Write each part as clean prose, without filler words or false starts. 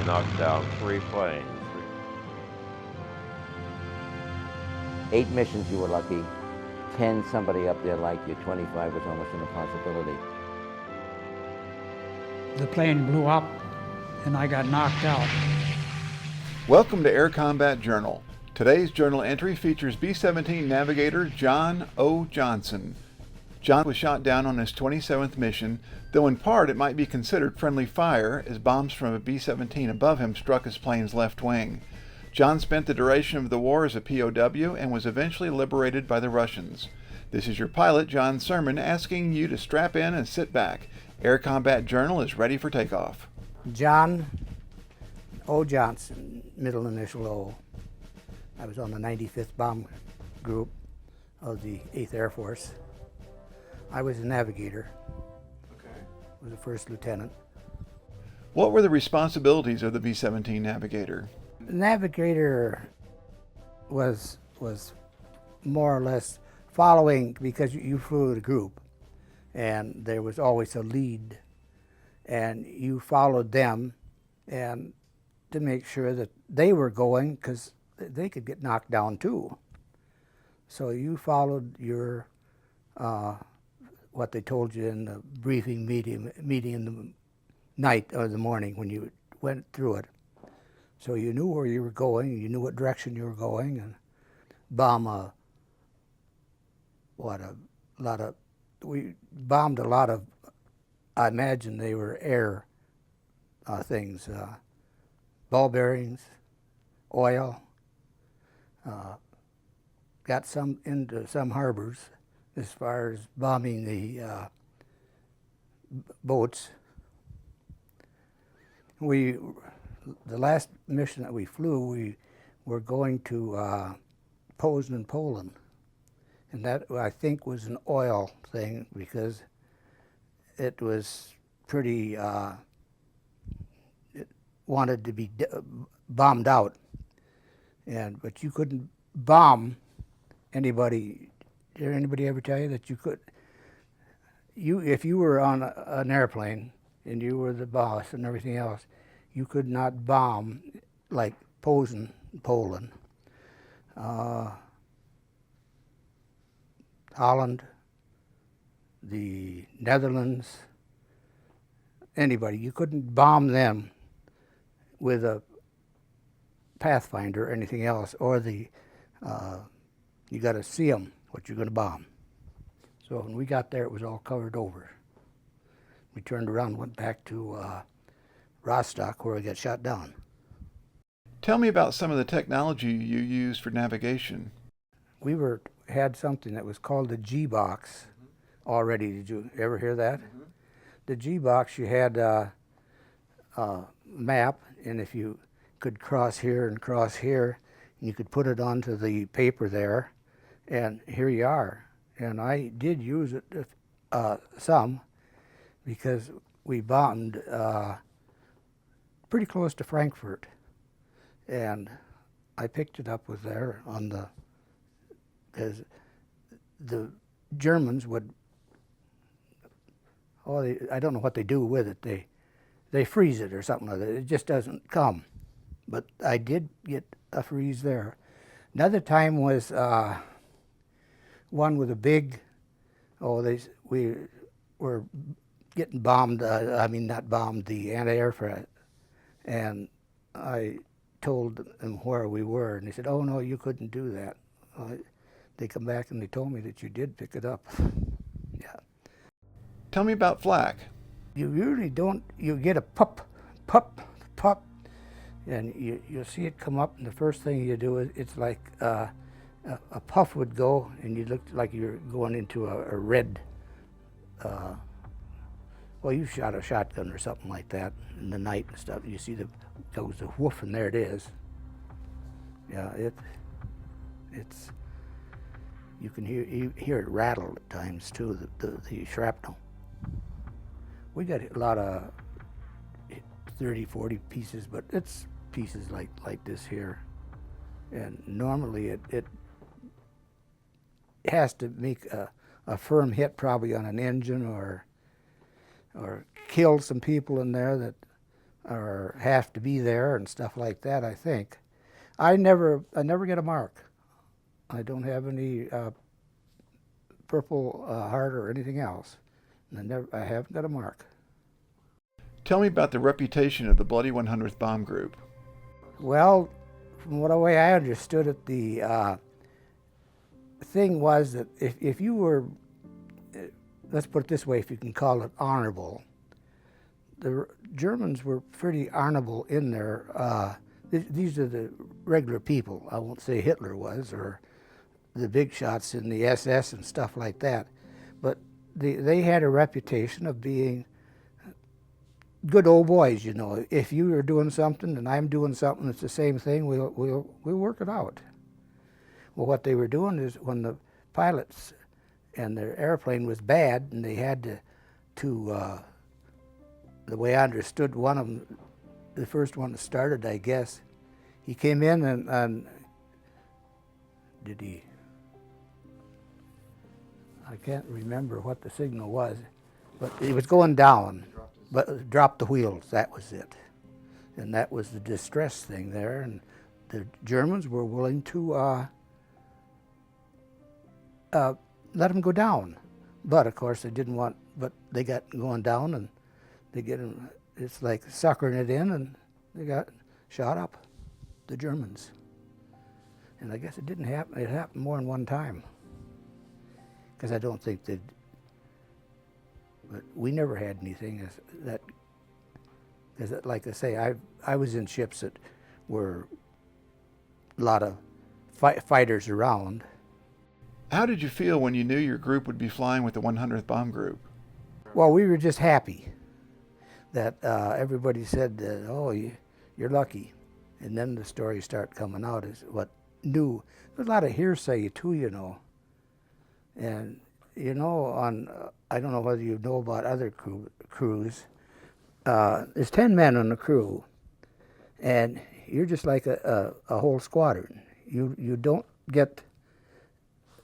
knocked down 3 planes. 8 missions you were lucky, 10 somebody up there liked you, 25 was almost an impossibility. The plane blew up and I got knocked out. Welcome to Air Combat Journal. Today's journal entry features B-17 Navigator John O. Johnson. John was shot down on his 27th mission, though in part it might be considered friendly fire as bombs from a B-17 above him struck his plane's left wing. John spent the duration of the war as a P.O.W. and was eventually liberated by the Russians. This is your pilot, John Sermon, asking you to strap in and sit back. Air Combat Journal is ready for takeoff. John O. Johnson, middle initial O. I was on the 95th Bomb Group of the 8th Air Force. I was a navigator. Okay. Was a first lieutenant. What were the responsibilities of the B-17 Navigator? The navigator was more or less following, because you flew with a group and there was always a lead and you followed them and to make sure that they were going, because they could get knocked down too. So you followed your what they told you in the briefing meeting in the night or the morning when you went through it. So you knew where you were going, you knew what direction you were going, and we bombed a lot of, I imagine they were air things, ball bearings, oil, got some into some harbors as far as bombing the boats. The last mission that we flew, we were going to Poznan, Poland. And that, I think, was an oil thing because it was pretty, it wanted to be bombed out. But you couldn't bomb anybody. Did anybody ever tell you that you could? If you were on an airplane and you were the boss and everything else, you could not bomb like Poznan, Poland, Holland, the Netherlands, anybody. You couldn't bomb them with a Pathfinder or anything else, or you got to see them, what you're going to bomb. So when we got there, it was all covered over. We turned around and went back to Rostock, where we got shot down. Tell me about some of the technology you used for navigation. We had something that was called the G-box already. Did you ever hear that? Mm-hmm. The G-box, you had a map, and if you could cross here and cross here, and you could put it onto the paper there, and here you are. And I did use it some, because we bombed pretty close to Frankfurt, and I picked it up with there on the, because the Germans would, I don't know what they do with it. They freeze it or something like that. It just doesn't come. But I did get a freeze there. Another time was one with a big, we were getting bombed, not bombed, the anti-aircraft. And I told them where we were, and they said, "Oh no, you couldn't do that." They come back and they told me that you did pick it up. Yeah. Tell me about flak. You usually don't, you get a pup, and you'll see it come up, and the first thing you do is, it's like a puff would go, and you look like you're going into a red, well, you shot a shotgun or something like that in the night and stuff. You see goes the whoof, and there it is. Yeah, it's, you can hear it rattle at times too, the shrapnel. We got a lot of 30, 40 pieces, but it's pieces like this here. And normally it has to make a firm hit probably on an engine or kill some people in there that or have to be there and stuff like that, I think. I never get a mark. I don't have any Purple Heart or anything else. And I haven't got a mark. Tell me about the reputation of the Bloody 100th Bomb Group. Well, from the way I understood it, the thing was that if you were, let's put it this way, if you can call it honorable, the Germans were pretty honorable in their, these are the regular people. I won't say Hitler was, or the big shots in the SS and stuff like that, but they had a reputation of being good old boys, you know. If you are doing something and I'm doing something that's the same thing, we'll work it out. Well, what they were doing is when the pilots and their airplane was bad and they had to the way I understood one of them, the first one that started, I guess, he came in and did he? I can't remember what the signal was, but it was going down, but dropped the wheels, that was it. And that was the distress thing there, and the Germans were willing to let him go down. But of course they didn't want, but they got going down and they get him, it's like suckering it in, and they got shot up, the Germans. And I guess it didn't happen, it happened more than one time. Because I don't think that, but we never had anything that, because like I say, I was in ships that were a lot of fighters around. How did you feel when you knew your group would be flying with the 100th Bomb Group? Well, we were just happy that everybody said, oh, you're lucky. And then the stories start coming out is what new. There's a lot of hearsay too, you know. And you know, I don't know whether you know about other crews. There's 10 men on the crew, and you're just like a whole squadron. You don't get,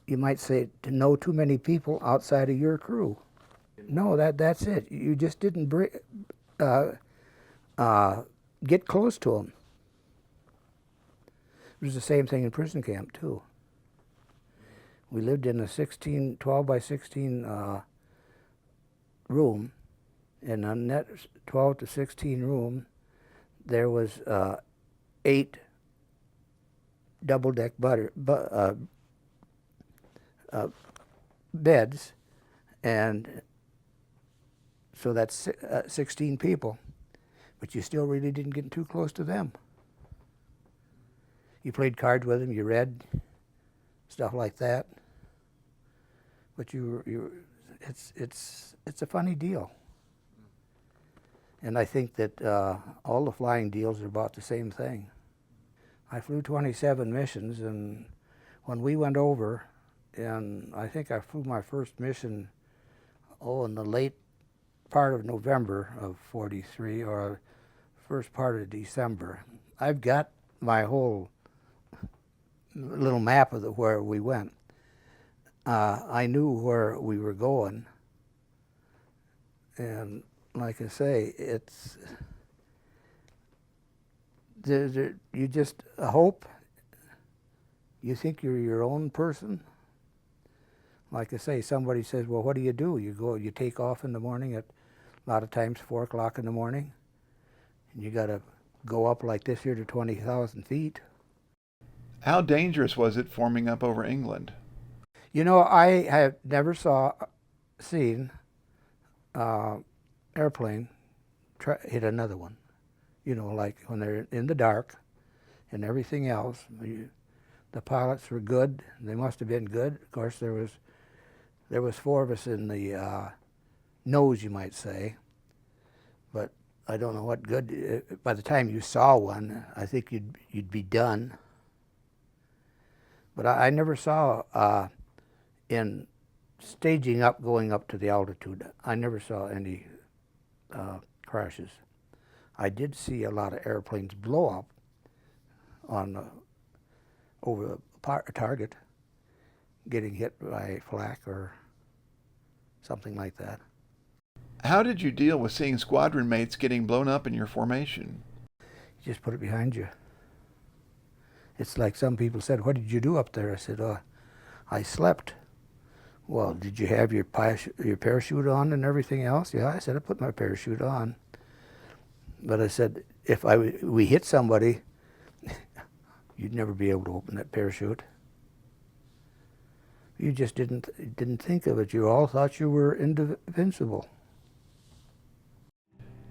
you might say, to know too many people outside of your crew. No, that's it. You just didn't get close to them. It was the same thing in prison camp too. We lived in a 12 by 16 room, and on that 12 to 16 room, there was 8 double-deck beds, and so that's 16 people, but you still really didn't get too close to them. You played cards with them, you read, stuff like that. But it's a funny deal. And I think that all the flying deals are about the same thing. I flew 27 missions, and when we went over, and I think I flew my first mission, in the late part of November of '43 or first part of December. I've got my whole little map of where we went. I knew where we were going, and like I say, it's you just hope. You think you're your own person. Like I say, somebody says, "Well, what do?" You take off in the morning at a lot of times 4 o'clock in the morning, and you got to go up like this here to 20,000 feet. How dangerous was it forming up over England? You know, I have never seen airplane hit another one. You know, like when they're in the dark and everything else. The pilots were good. They must have been good. Of course, there was 4 of us in the nose, you might say. But I don't know what good. By the time you saw one, I think you'd be done. But I never saw in staging up, going up to the altitude, I never saw any crashes. I did see a lot of airplanes blow up on over a target, getting hit by flak or something like that. How did you deal with seeing squadron mates getting blown up in your formation? You just put it behind you. It's like some people said, "What did you do up there?" I said, I slept. Well, did you have your parachute on and everything else? Yeah, I said, I put my parachute on. But I said, if we hit somebody, you'd never be able to open that parachute. You just didn't think of it. You all thought you were invincible.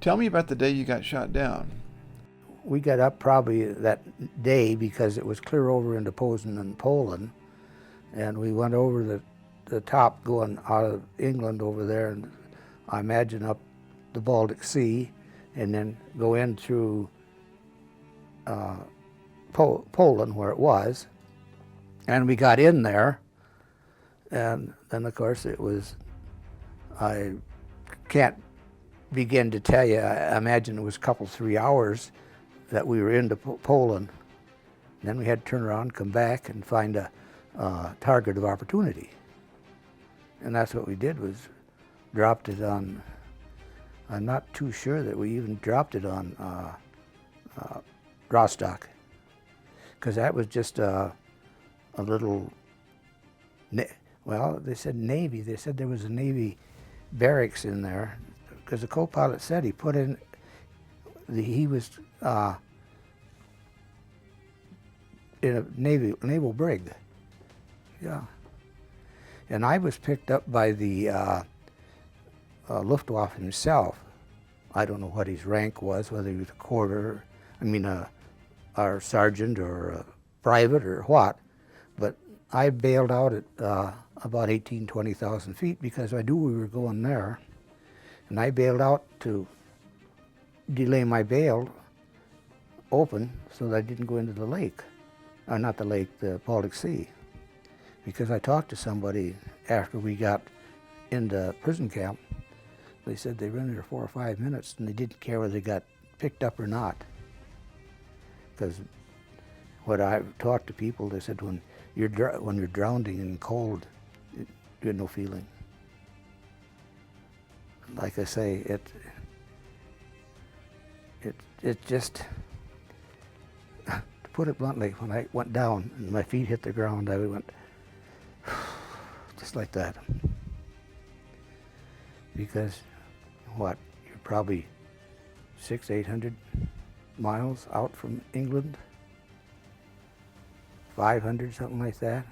Tell me about the day you got shot down. We got up probably that day because it was clear over into Posen and Poland, and we went over the top going out of England over there, and I imagine up the Baltic Sea, and then go in through Poland where it was, and we got in there, and then of course it was, I can't begin to tell you, I imagine it was a couple, 3 hours that we were into Poland. Then we had to turn around, come back, and find a target of opportunity. And that's what we did, was dropped it on, I'm not too sure that we even dropped it on Rostock, because that was just a little, well, they said Navy. They said there was a Navy barracks in there, because the co-pilot said he put in, he was in a naval brig. Yeah. And I was picked up by the Luftwaffe himself. I don't know what his rank was, whether he was a quarter, our sergeant or a private or what, but I bailed out at about 18,000, 20,000 feet because I knew we were going there. And I bailed out to delay my bail open so that I didn't go into the lake. Not the lake, the Baltic Sea. Because I talked to somebody after we got into prison camp. They said they were in there 4 or 5 minutes and they didn't care whether they got picked up or not. Because what I've talked to people, they said when you're drowning in cold, you had no feeling. Like I say, it just, to put it bluntly, when I went down and my feet hit the ground, I went just like that. Because what, you're probably 600-800 miles out from England, 500, something like that.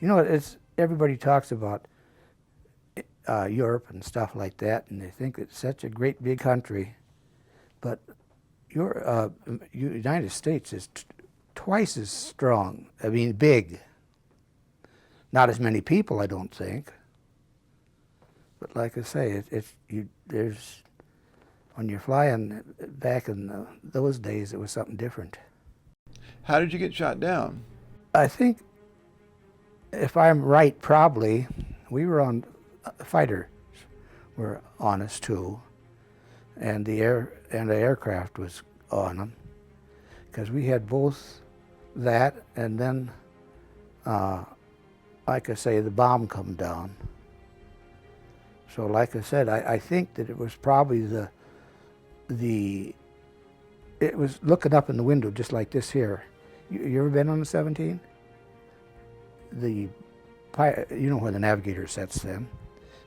You know, everybody talks about Europe and stuff like that, and they think it's such a great big country, but United States is twice as strong. I mean, big. Not as many people, I don't think. But like I say, there's when you're flying back in those days, it was something different. How did you get shot down? I think, if I'm right, probably we were on fighters were on us too, and the aircraft was on them, because we had both that and then, like I say, the bomb come down. So like I said, I think that it was probably it was looking up in the window just like this here. You ever been on a 17? You know where the Navigator sets them.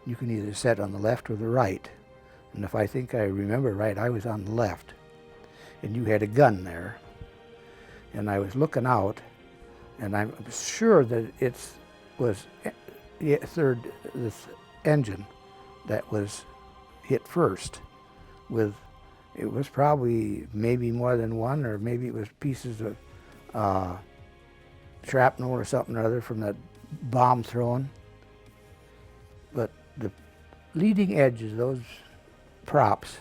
You can either set on the left or the right. And if I think I remember right, I was on the left. And you had a gun there. And I was looking out, and I'm sure that it was this engine that was hit first with, it was probably maybe more than one, or maybe it was pieces of shrapnel or something or other from that bomb thrown. But the leading edges of those props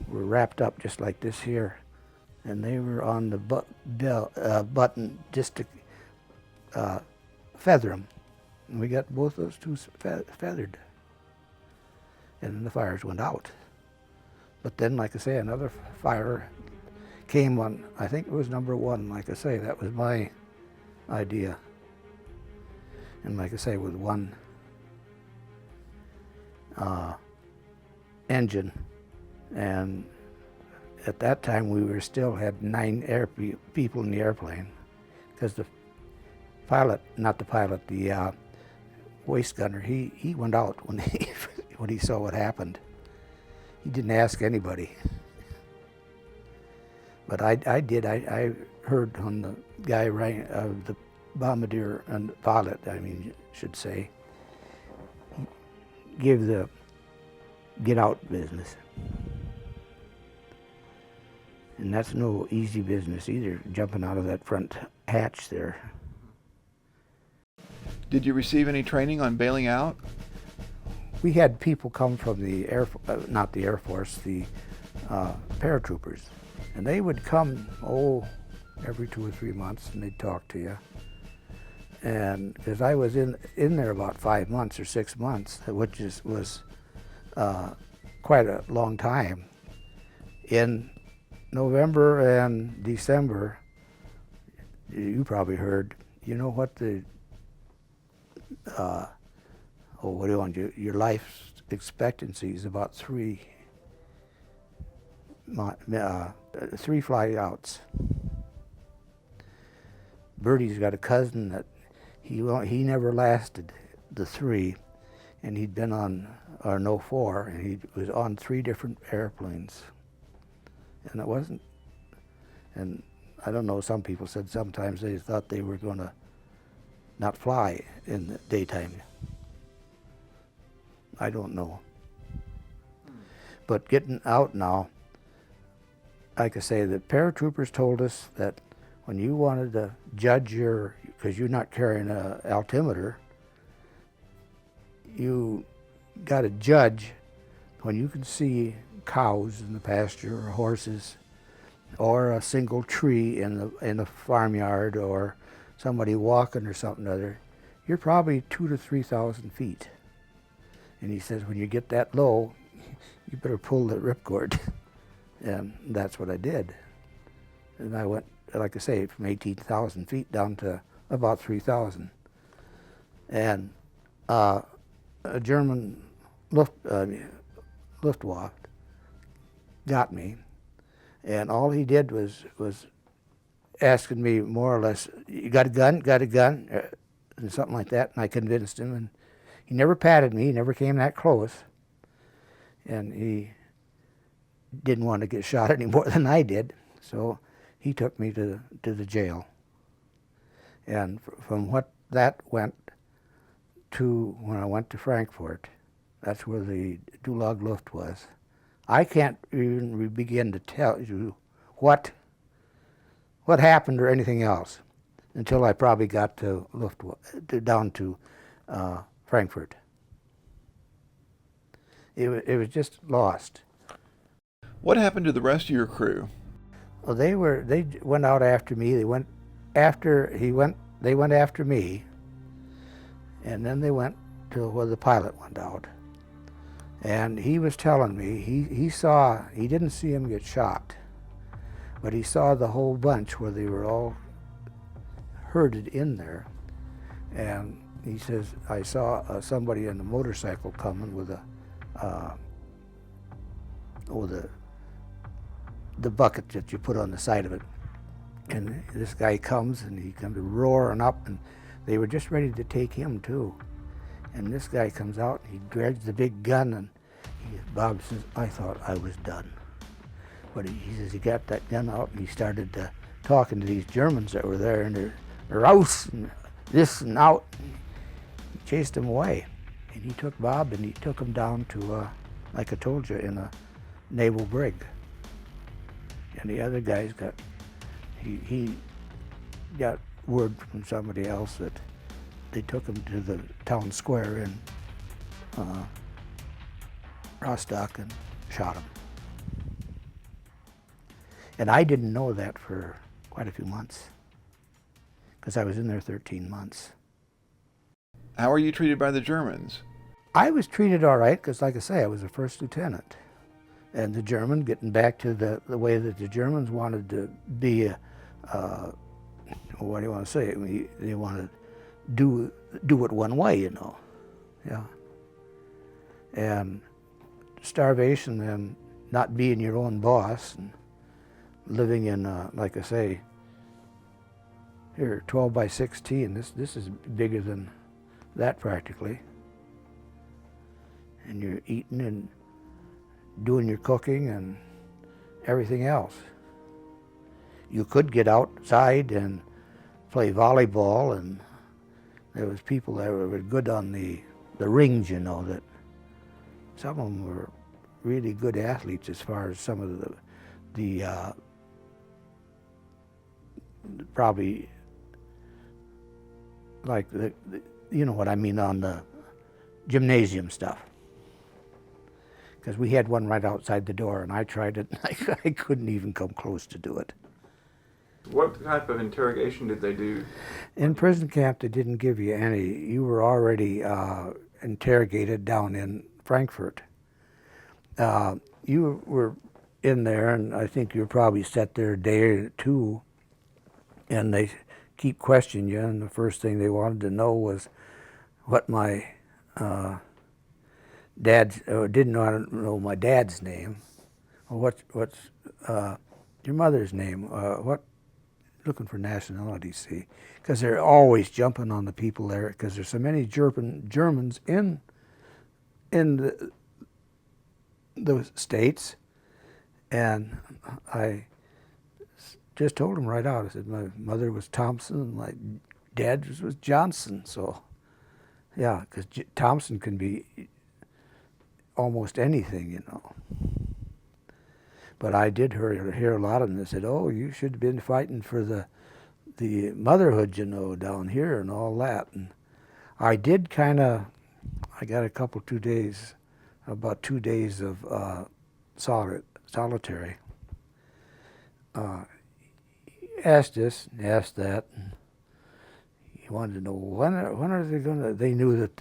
were wrapped up just like this here, and they were on the button just to feather them. And we got both those two feathered. And then the fires went out. But then, like I say, another fire came on, I think it was number 1, like I say, that was my idea. And like I say, with one engine, and at that time we were still had 9 people in the airplane, because the pilot, not the pilot, the waist gunner, he went out when when he saw what happened. He didn't ask anybody. But I did. I heard when the guy rang, the bombardier and pilot, I mean, should say, give the get out business. And that's no easy business either, jumping out of that front hatch there. Did you receive any training on bailing out? We had people come from the not the Air Force, the paratroopers. And they would come, every 2 or 3 months, and they'd talk to you. And because I was in there about 5 months or 6 months, which was quite a long time. In November and December, you probably heard, you know what the, what do you want, your life expectancy is about 3 fly-outs. Bertie's got a cousin that he never lasted the 3, and he'd been on, or no 4, and he was on 3 different airplanes. And it wasn't, and I don't know, some people said sometimes they thought they were going to not fly in the daytime. I don't know. But getting out now, like I say, the paratroopers told us that when you wanted to judge your, because you're not carrying an altimeter, you got to judge when you can see cows in the pasture or horses or a single tree in the farmyard or somebody walking or something or other. You're probably 2,000 to 3,000 feet. And he says when you get that low, you better pull the ripcord. And that's what I did. And I went, like I say, from 18,000 feet down to about 3,000. And a German Luftwaffe got me, and all he did was asking me more or less, you got a gun, and something like that, and I convinced him, and he never patted me, he never came that close, and he didn't want to get shot any more than I did, so he took me to the jail. And from what that went to when I went to Frankfurt, that's where the Gulag Luft was. I can't even begin to tell you what happened or anything else until I probably got to down to Frankfurt. It was just lost. What happened to the rest of your crew? Well, they went out after me. They went after me, and then they went to where the pilot went out. And he was telling me he didn't see him get shot, but he saw the whole bunch where they were all herded in there. And he says, I saw somebody in a motorcycle coming with the bucket that you put on the side of it. And this guy comes, and he comes roaring up, and they were just ready to take him too. And this guy comes out, and he drags the big gun, and Bob says, I thought I was done. But he says he got that gun out, and he started talking to these Germans that were there, and they're raus, and this and out. He chased them away. And he took Bob, and he took him down to, like I told you, in a naval brig. And the other guys he got word from somebody else that they took him to the town square in Rostock and shot him. And I didn't know that for quite a few months, because I was in there 13 months. How were you treated by the Germans? I was treated all right, because like I say, I was a first lieutenant. And the German, getting back to the way that the Germans wanted to be, what do you want to say? I mean, they wanted to do it one way, you know. Yeah. And starvation and not being your own boss and living in, like I say, here 12 by 16. This is bigger than that practically. And you're eating and doing your cooking and everything else. You could get outside and play volleyball, and there was people that were good on the rings, you know, that some of them were really good athletes as far as some of the probably like you know what I mean, on the gymnasium stuff. Because we had one right outside the door, and I tried it, and I couldn't even come close to do it. What type of interrogation did they do? In prison camp, they didn't give you any. You were already interrogated down in Frankfurt. You were in there, and I think you were probably set there a day or two, and they keep questioning you, and the first thing they wanted to know was what my dad's, or didn't want to know my dad's name, or what's your mother's name, looking for nationality, see, because they're always jumping on the people there, because there's so many Germans in the States, and I just told him right out. I said my mother was Thompson and my dad was Johnson, so yeah, because Thompson can be almost anything, you know. But I did hear a lot of them that said, "Oh, you should have been fighting for the motherhood, you know, down here and all that." And I did kind of. I got about 2 days of solitary. Asked this and asked that. And he wanted to know when are they going to. They knew that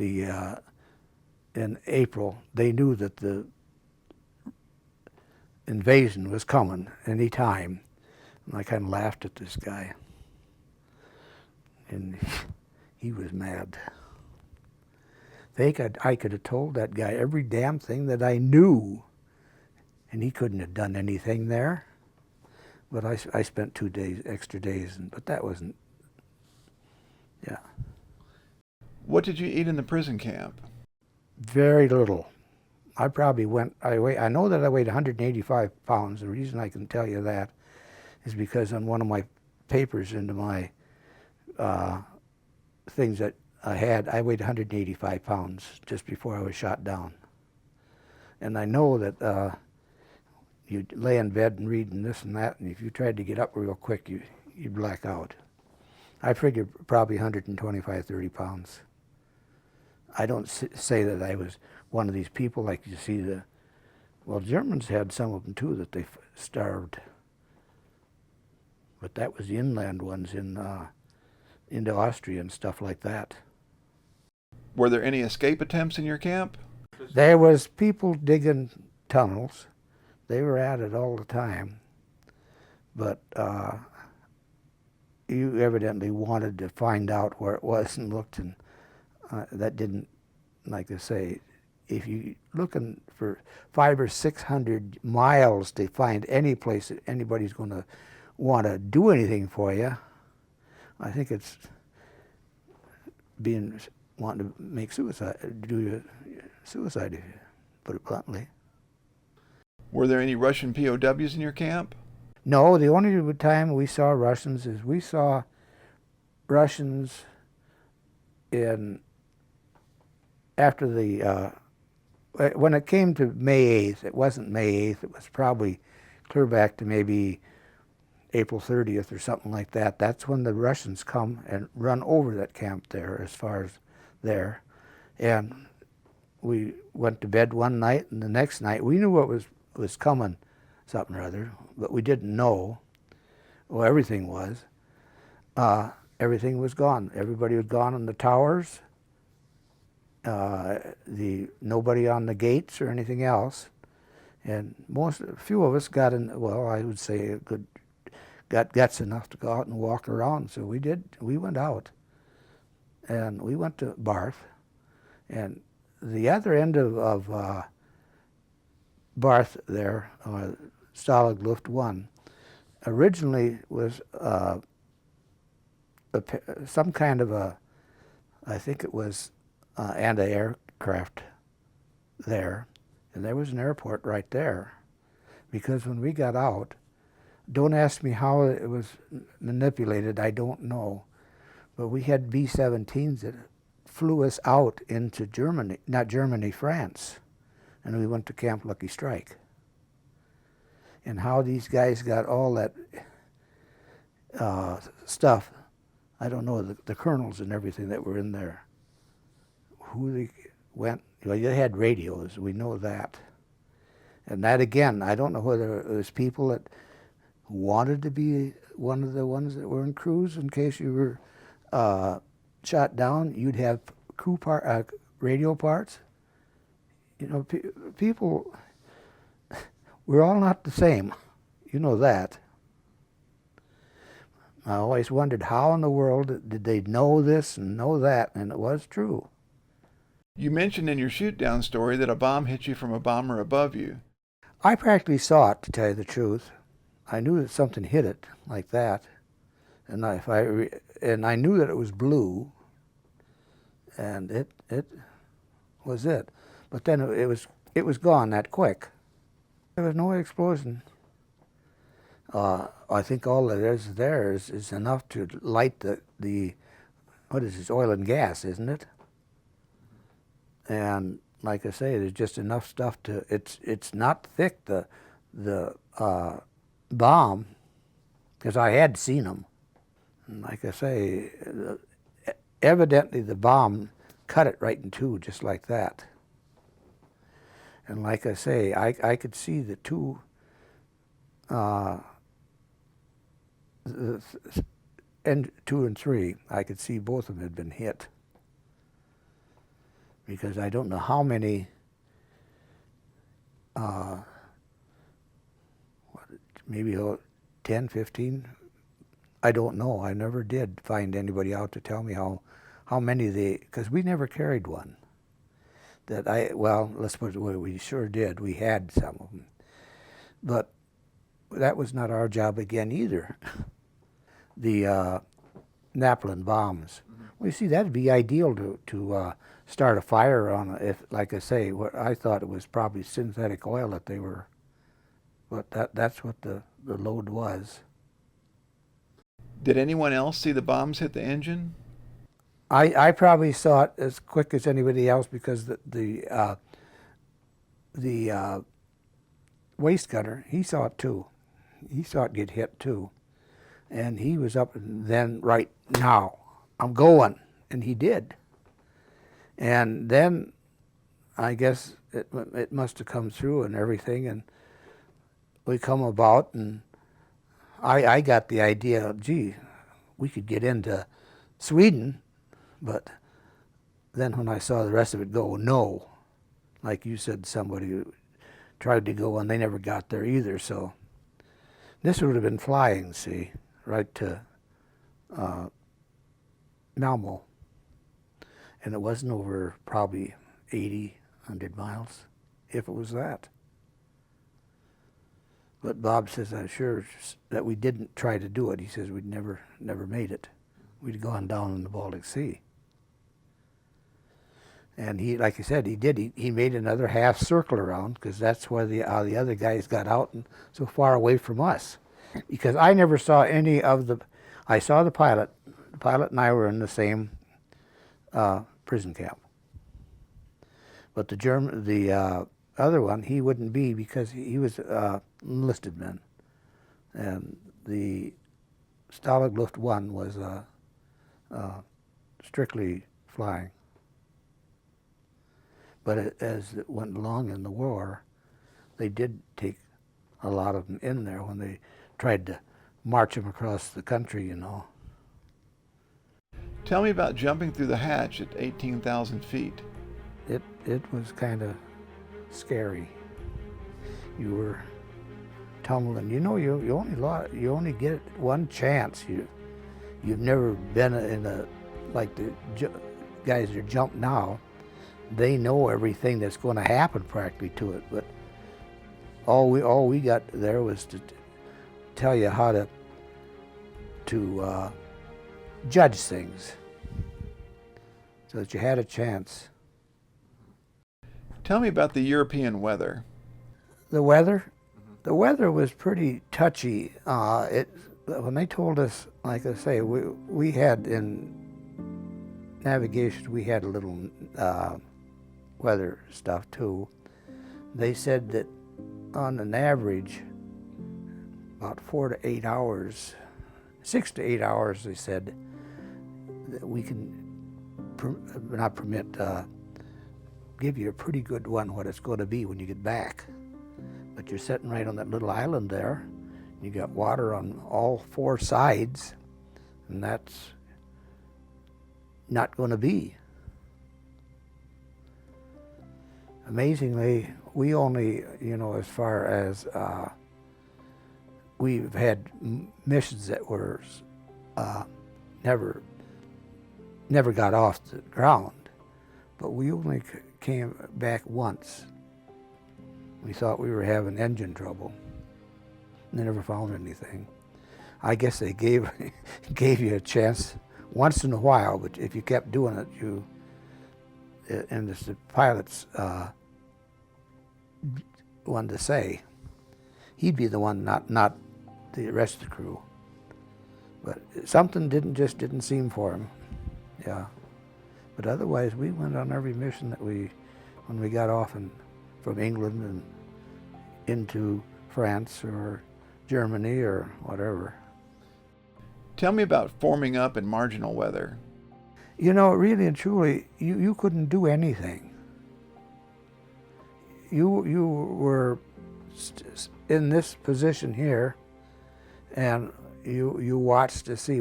in April they knew that the invasion was coming any time. And I kind of laughed at this guy. And he was mad. I could have told that guy every damn thing that I knew, and he couldn't have done anything there. But I spent 2 days, extra days, but that wasn't, yeah. What did you eat in the prison camp? Very little. I probably I know that I weighed 185 pounds. The reason I can tell you that is because on one of my papers into my things that I weighed 185 pounds just before I was shot down. And I know that you lay in bed and read and this and that, and if you tried to get up real quick, you'd black out. I figured probably 125, 30 pounds. I don't say that I was one of these people like you see well, Germans had some of them too that they starved. But that was the inland ones into Austria and stuff like that. Were there any escape attempts in your camp? There was people digging tunnels. They were at it all the time. But you evidently wanted to find out where it was and looked, and that didn't, like I say, if you're looking for 500 or 600 miles to find any place that anybody's going to want to do anything for you, I think it's wanting to make suicide, do suicide, if you put it bluntly. Were there any Russian POWs in your camp? No, the only time we saw Russians is we saw Russians after the, when it came to May 8th, it wasn't May 8th, it was probably clear back to maybe April 30th or something like that. That's when the Russians come and run over that camp there, as far as there. And we went to bed one night, and the next night we knew what was coming, something or other, but we didn't know. Well, everything was. Everything was gone. Everybody was gone on the towers. Nobody on the gates or anything else. And a few of us got in, well, I would say got guts enough to go out and walk around. So we did. We went out. And we went to Barth. And the other end of Barth there, Stalag Luft 1, originally was some kind of a, I think it was anti-aircraft there, and there was an airport right there. Because when we got out, don't ask me how it was manipulated, I don't know, but we had B-17s that flew us out into Germany, not Germany, France, and we went to Camp Lucky Strike. And how these guys got all that stuff, I don't know, the colonels and everything that were in there. Who they went, well, they had radios, we know that. And that again, I don't know whether it was people that wanted to be one of the ones that were in crews in case you were shot down. You'd have crew radio parts. You know, people, we're all not the same. You know that. I always wondered how in the world did they know this and know that, and it was true. You mentioned in your shoot-down story that a bomb hit you from a bomber above you. I practically saw it, to tell you the truth. I knew that something hit it like that, and I knew that it was blue, and it was it. But then it was gone that quick. There was no explosion. I think all that is there is enough to light the what is this, oil and gas, isn't it? And like I say, there's just enough stuff to, it's not thick, the bomb, because I had seen them. And like I say, evidently the bomb cut it right in two, just like that. And like I say, I could see the two, and 2 and 3, I could see both of them had been hit. Because I don't know how many, maybe 10, 15, I don't know. I never did find anybody out to tell me how many because we never carried one. Well, let's put it away, we sure did. We had some of them. But that was not our job again either. The napalm bombs. Well, you see, that'd be ideal to start a fire on, if, like I say, what I thought it was probably synthetic oil that they were, but that's what the load was. Did anyone else see the bombs hit the engine? I probably saw it as quick as anybody else because the waist gunner, he saw it too. He saw it get hit too. And he was up and then, right now, I'm going, and he did. And then I guess it must have come through and everything, and we come about, and I got the idea, gee, we could get into Sweden, but then when I saw the rest of it go, no. Like you said, somebody tried to go and they never got there either, so this would have been flying, see, right to Malmo. And it wasn't over probably 80, 100 miles, if it was that. But Bob says, I'm sure that we didn't try to do it. He says we'd never made it. We'd gone down in the Baltic Sea. And he, like I said, he did. He made another half circle around, because that's where the other guys got out and so far away from us. Because I never saw any of the, I saw the pilot. The pilot and I were in the same prison camp. But the other one, he wouldn't be, because he was enlisted man. And the Stalag Luft 1 was strictly flying. But as it went along in the war, they did take a lot of them in there when they tried to march them across the country, you know. Tell me about jumping through the hatch at 18,000 feet. It was kind of scary. You were tumbling. You know, you only get one chance. You've never been in a, like the guys that jump now. They know everything that's going to happen practically to it, but all we got there was to tell you how to judge things, so that you had a chance. Tell me about the European weather. The weather? The weather was pretty touchy. When they told us, like I say, we had in navigation, we had a little weather stuff too. They said that on an average, about 4 to 8 hours, 6 to 8 hours, they said, that we can give you a pretty good one what it's going to be when you get back. But you're sitting right on that little island there. You got water on all 4 sides, and that's not going to be. Amazingly, we only, as far as we've had missions that were never got off the ground, but we only came back once. We thought we were having engine trouble. They never found anything. I guess they gave you a chance once in a while, but if you kept doing it, and it's the pilot's one to say, he'd be the one, not the rest of the crew. But something didn't seem for him. Yeah. But otherwise, we went on every mission that when we got off from England and into France or Germany or whatever. Tell me about forming up in marginal weather. Really and truly, you couldn't do anything. You were in this position here, and you watch to see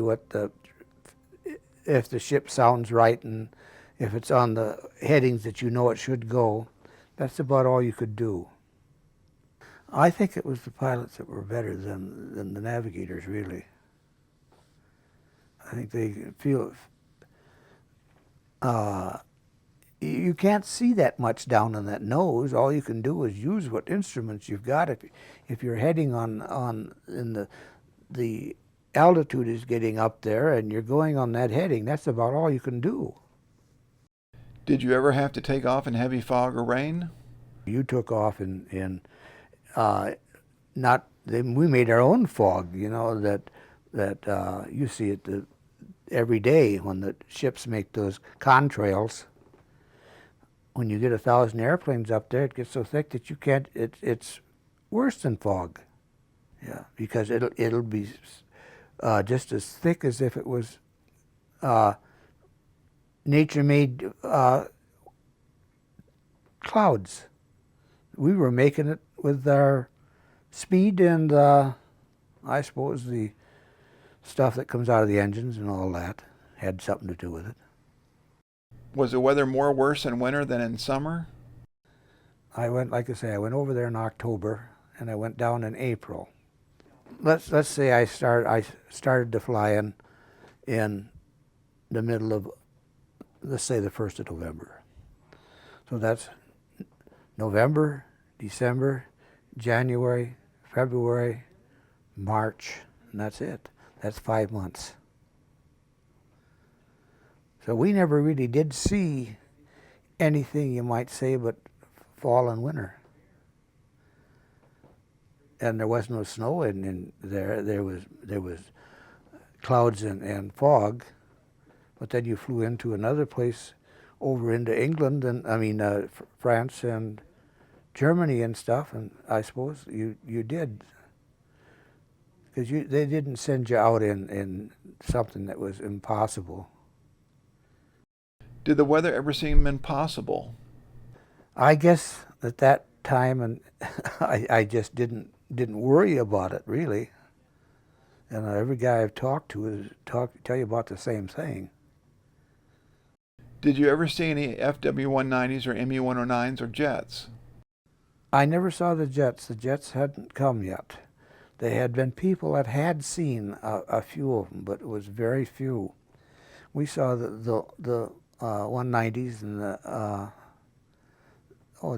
if the ship sounds right and if it's on the headings that it should go. That's about all you could do. I think it was the pilots that were better than the navigators, really. I think they feel you can't see that much down in that nose. All you can do is use what instruments you've got. If you're heading in the altitude is getting up there and you're going on that heading, that's about all you can do. Did you ever have to take off in heavy fog or rain? You took off we made our own fog, that you see it every day when the ships make those contrails. When you get 1,000 airplanes up there, it gets so thick that you can't, it's worse than fog. Yeah, because it'll be just as thick as if it was nature-made clouds. We were making it with our speed and I suppose the stuff that comes out of the engines and all that had something to do with it. Was the weather more worse in winter than in summer? Like I say, I went over there in October and I went down in April. Let's say I started to fly in the middle of, let's say, the 1st of November. So that's November, December, January, February, March, and that's it. That's 5 months. So we never really did see anything, you might say, but fall and winter. And there was no snow in there. There was clouds and fog, but then you flew into another place over into England and France and Germany and stuff, and I suppose you did, because they didn't send you out in something that was impossible. Did the weather ever seem impossible? I guess at that time, and I just didn't worry about it really. And every guy I've talked to tell you about the same thing. Did you ever see any FW-190s or ME-109s or jets? I never saw the jets. The jets hadn't come yet. There had been people that had seen a few of them, but it was very few. We saw the 190s and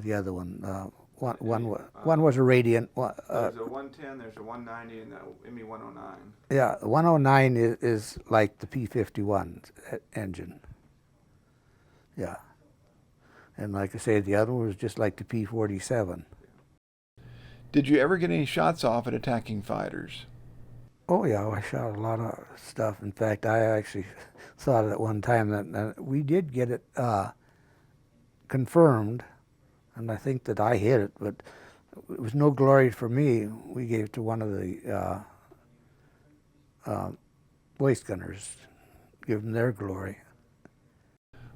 the other one, One was a Radiant. There's a 110, there's a 190, and the ME 109. Yeah, 109 is like the P-51 engine. Yeah. And like I say, the other one was just like the P-47. Did you ever get any shots off at attacking fighters? Oh yeah, I shot a lot of stuff. In fact, I actually thought at one time that we did get it confirmed, and I think that I hit it, but it was no glory for me. We gave it to one of the waist gunners, give them their glory.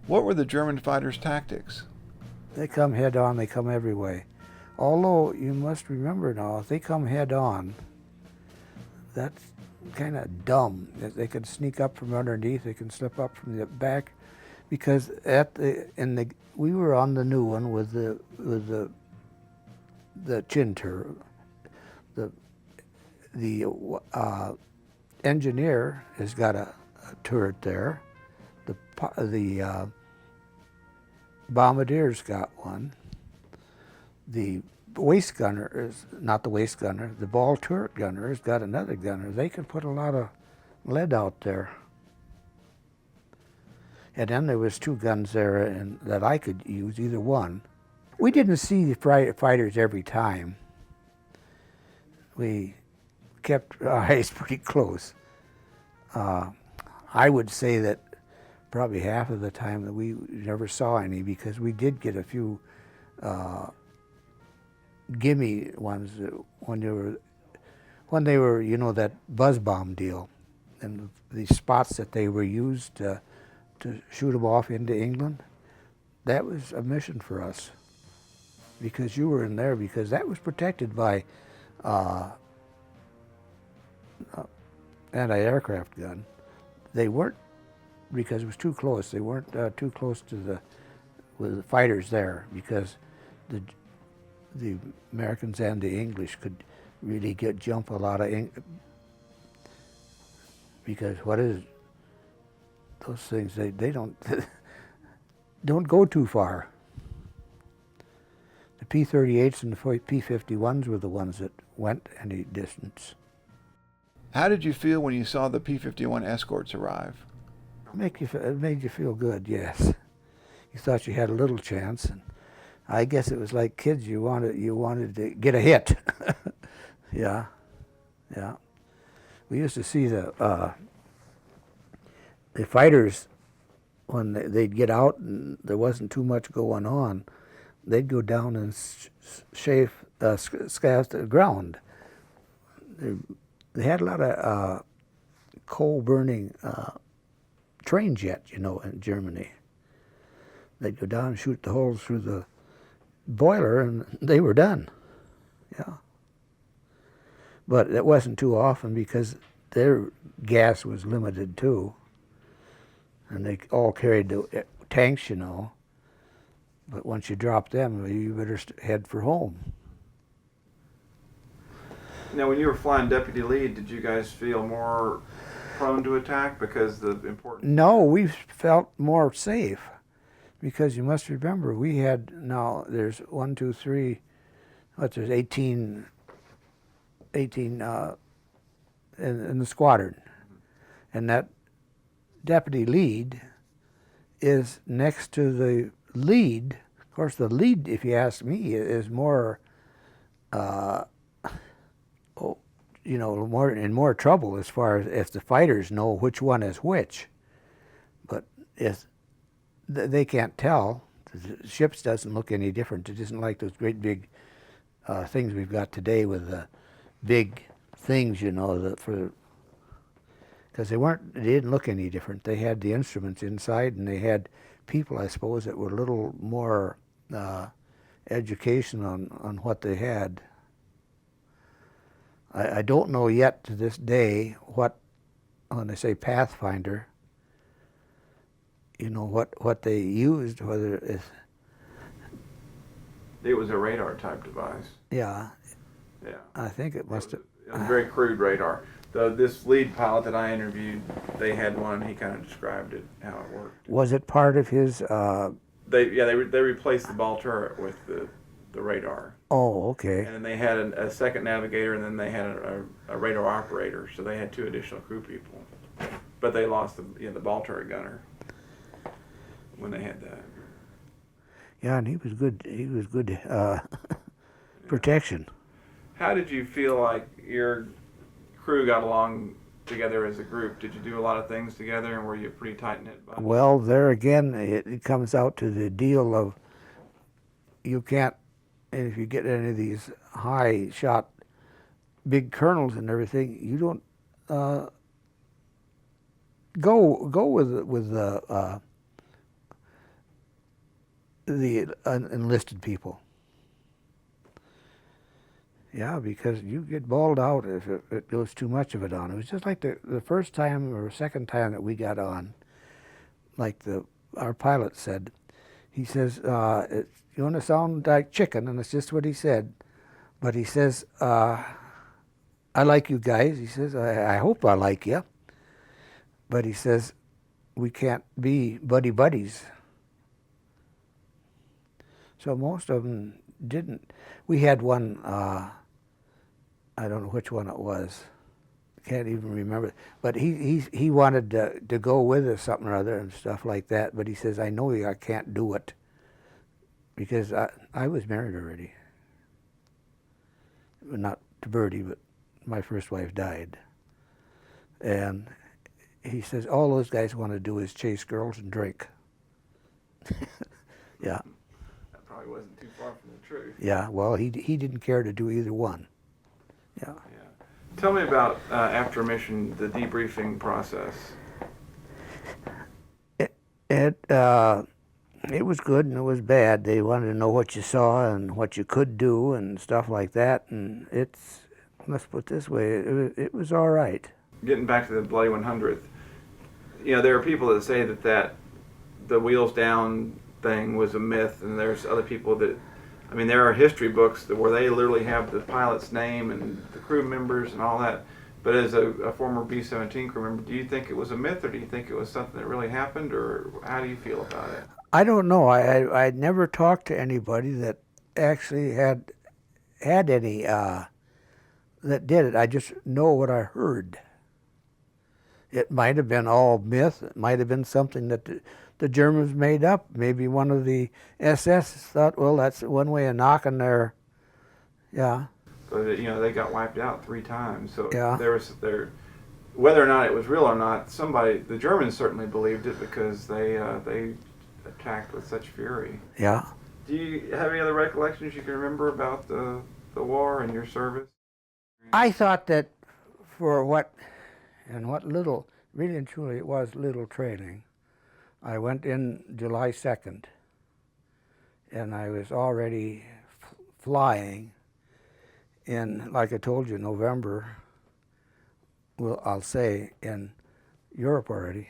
What were the German fighters' tactics? They come head on, they come every way. Although you must remember now, if they come head on, that's kind of dumb. They can sneak up from underneath, they can slip up from the back, because we were on the new one with the chin turret. The engineer has got a turret there. The bombardier's got one. The waist gunner is not the waist gunner. The ball turret gunner has got another gunner. They can put a lot of lead out there. And then there was two guns there, and that I could use either one. We didn't see the fighters every time. We kept our eyes pretty close. I would say that probably half of the time that we never saw any, because we did get a few gimme ones when they were, you know, that buzz bomb deal, and the spots that they were used to shoot them off into England. That was a mission for us, because you were in there, because that was protected by anti-aircraft gun. They weren't, because it was too close. They weren't too close to with the fighters there, because the Americans and the English could really jump a lot of because what is those things? They don't don't go too far. The P-38s and the P-51s were the ones that went any distance. How did you feel when you saw the P-51 escorts arrive? It made you feel good, yes. You thought you had a little chance, and I guess it was like kids. You wanted to get a hit. Yeah. We used to see the fighters when they'd get out and there wasn't too much going on. They'd go down and scav the ground. They had a lot of coal-burning train jets, you know, in Germany. They'd go down and shoot the holes through the boiler, and they were done. Yeah. But it wasn't too often, because their gas was limited too, and they all carried the tanks, you know. But once you drop them, you better head for home. Now, when you were flying deputy lead, did you guys feel more prone to attack because the important? No, we felt more safe, because you must remember, we had, now there's 1, 2, 3, there's 18 in the squadron. And that deputy lead is next to the lead. Of course, the lead, if you ask me, is more, you know, more trouble as far as if the fighters know which one is which. But if they can't tell, the ships doesn't look any different. It isn't like those great big things we've got today with the big things, you know, because they didn't look any different. They had the instruments inside, and they had people, I suppose, that were a little more education on what they had. I don't know yet to this day what, when I say Pathfinder, you know, what they used, whether it was a radar type device. Yeah. Yeah. I think it must have. It was a very crude radar. This lead pilot that I interviewed, they had one. He kind of described it, how it worked. Was it part of his? They replaced the ball turret with the the radar. Oh, okay. And then they had a second navigator, and then they had a radar operator. So they had 2 additional crew people, but they lost the ball turret gunner when they had that. Yeah, and he was good. He was good protection. How did you feel like your crew got along together as a group? Did you do a lot of things together, and were you a pretty tight-knit bunch? Well, there again, it comes out to the deal of you can't, if you get any of these high shot big colonels and everything, you don't go with the enlisted people. Yeah, because you get bawled out if it goes too much of it on. It was just like the first time or second time that we got on, like our pilot said. He says, you want to sound like chicken, and it's just what he said. But he says, I like you guys. He says, I hope I like you. But he says, we can't be buddies. So most of them didn't. We had one, I don't know which one it was. Can't even remember. But he wanted to go with us something or other and stuff like that. But he says, I know I can't do it because I was married already. Not to Bertie, but my first wife died. And he says, all those guys want to do is chase girls and drink. Yeah. That probably wasn't too far from the truth. Yeah, well, he didn't care to do either one. Yeah. Yeah. Tell me about, after a mission, the debriefing process. It was good and it was bad. They wanted to know what you saw and what you could do and stuff like that. And let's put it this way, it was all right. Getting back to the Bloody 100th, there are people that say that the wheels down thing was a myth, and there's other people that, there are history books where they literally have the pilot's name and the crew members and all that. But as a former B-17 crew member, do you think it was a myth, or do you think it was something that really happened, or how do you feel about it? I don't know. I never talked to anybody that actually had any that did it. I just know what I heard. It might have been all myth. It might have been something that the Germans made up. Maybe one of the SS thought, well, that's one way of knocking their, yeah. But they got wiped out 3 times. So yeah. Whether or not it was real or not, the Germans certainly believed it because they attacked with such fury. Yeah. Do you have any other recollections you can remember about the war and your service? I thought that for what little, really and truly it was little training. I went in July 2nd, and I was already flying in, like I told you, November, well, I'll say, in Europe already.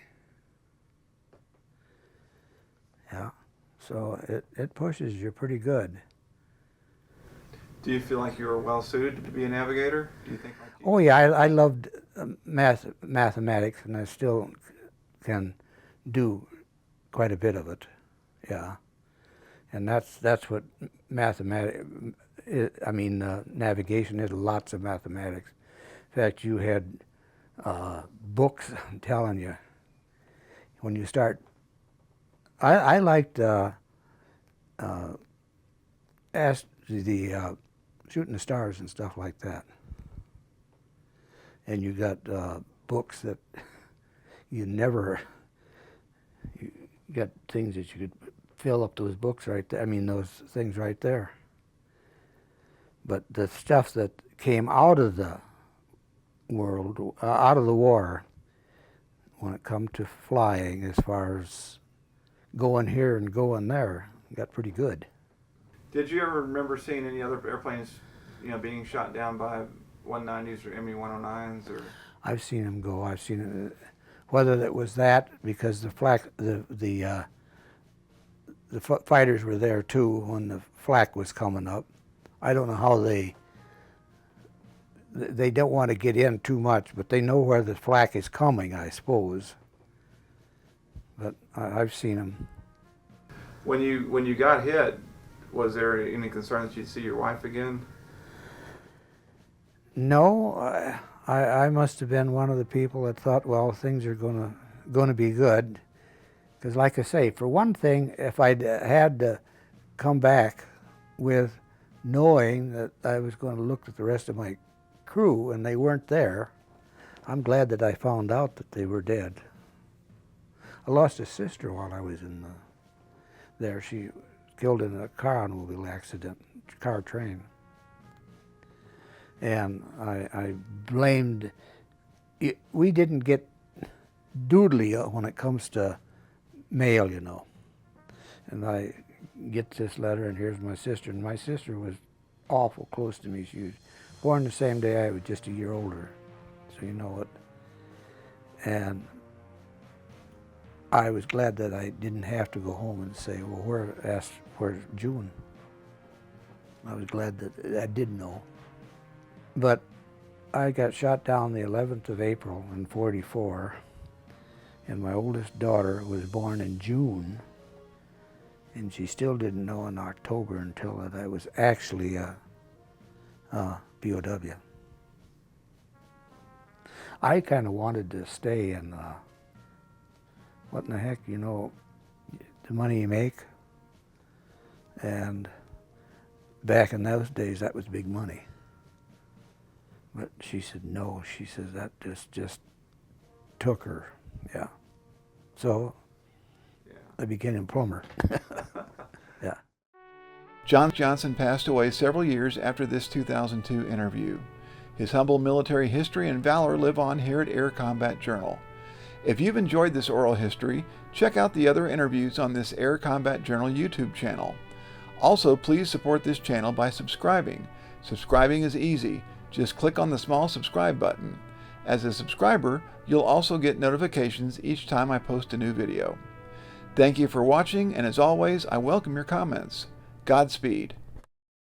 Yeah, so it pushes you pretty good. Do you feel like you were well suited to be a navigator? Do you think? Oh yeah, I loved mathematics, and I still can do quite a bit of it. Yeah, and that's what navigation is. Lots of mathematics. In fact, you had books. I'm telling you, when you start. I liked shooting the stars and stuff like that. And you got books that you got things that you could fill up those books right there. Those things right there. But the stuff that came out of the world, out of the war, when it come to flying, as far as going here and going there, got pretty good. Did you ever remember seeing any other airplanes, being shot down by 190s or ME-109s? Or I've seen them go. I've seen it. Whether that was that because the fighters were there too when the flak was coming up. I don't know how they don't want to get in too much, but they know where the flak is coming, I suppose. But I've seen them. When you got hit, Was there any concern that you'd see your wife again? No, I must have been one of the people that thought, well, things are gonna be good. Because like I say, for one thing, if I'd had to come back with knowing that I was going to look at the rest of my crew and they weren't there, I'm glad that I found out that they were dead. I lost a sister while I was in there. She was killed in a car automobile accident, car train. And I blamed, we didn't get doodly when it comes to mail, you know. And I get this letter, and here's my sister. And my sister was awful close to me. She was born the same day I was, just a year older, so you know it. And I was glad that I didn't have to go home and say, well, where's June? I was glad that I did know. But I got shot down the 11th of April in '44, and my oldest daughter was born in June, and she still didn't know in October until that I was actually a P.O.W. I kind of wanted to stay in, what in the heck, you know, the money you make, and back in those days that was big money. But she said no. She says that just took her. Yeah. So I became a plumber. Yeah. John Johnson passed away several years after this 2002 interview. His humble military history and valor live on here at Air Combat Journal. If you've enjoyed this oral history, check out the other interviews on this Air Combat Journal YouTube channel. Also, please support this channel by subscribing. Subscribing is easy. Just click on the small subscribe button. As a subscriber, you'll also get notifications each time I post a new video. Thank you for watching, and as always, I welcome your comments. Godspeed.